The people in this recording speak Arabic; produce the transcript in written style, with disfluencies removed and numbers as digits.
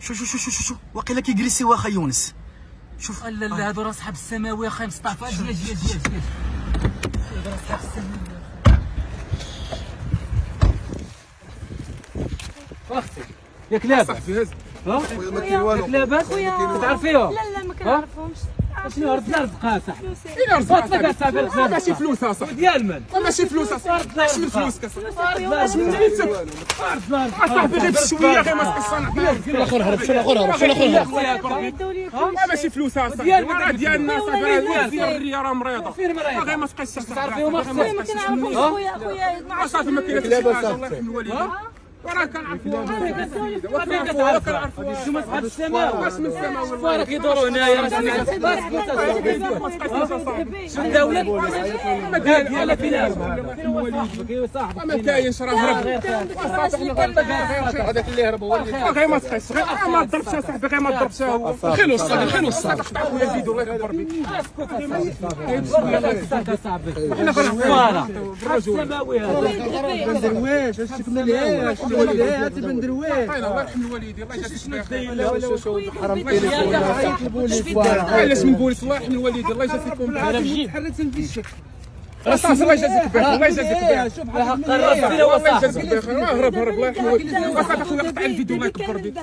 شو واقيلا كيجلسيو اخا يونس. شوف لا لا هادو راه صحاب السماوي اخا مصطفى. اجي هادو راه صحاب السماوي اختي. ياك لاباس؟ صاحبي هز ما كاين والو. ياك لاباس؟ تعرفيهم؟ لا ما كنعرفهمش. شنو رد رزقها صاحبي؟ إلا رزقها صاحبي ماشي فلوسها صاحبي. ديال من؟ ماشي فلوسها صاحبي. شنو فلوسك صاحبي؟ صاحبي غير بشويه غير ما تقصنا. شنو الاخر هرب ماشي فلوسها صاحبي. راه ديالنا صاحبي. الريه راه مريضه. فين مريضه؟ غير ما تقصش صاحبي. تعرفيهم اختي؟ ما كنعرفهمش خويا صافي ما كاينش شي حاجه الله يرحم الوالدين. وراه كنعرفوها. فين كتعرفها؟ شو صحاب السماء؟ واش من السماء والله. راه كيدوروا هنايا راه شنو الدولة؟ ديالها فين هو صاحبك؟ ما كاينش راه هرب. هذاك اللي هرب هو اللي غير ما تقيس غير ما تضربش صاحبي غير ما تضربش هو. خير الصاد خير الصاد. قطع خويا الفيديو الله يكبر بك. حنا فرحنا السماوي هذا واش شفنا ليه الوليدات بندرويش الله يرحم الوالدين الله يجازيك بخير. حرام التليفون علاش من بوليس الله يرحم الوالدين الله يجازيكم بخير. حريت نفشك صافي الله يجازيك بخير الله يجازيك بخير. شوف الله يجازيك بخير. هرب الله يرحم الوالدين. صافي خويا قطع الفيديو الله يكبر بك.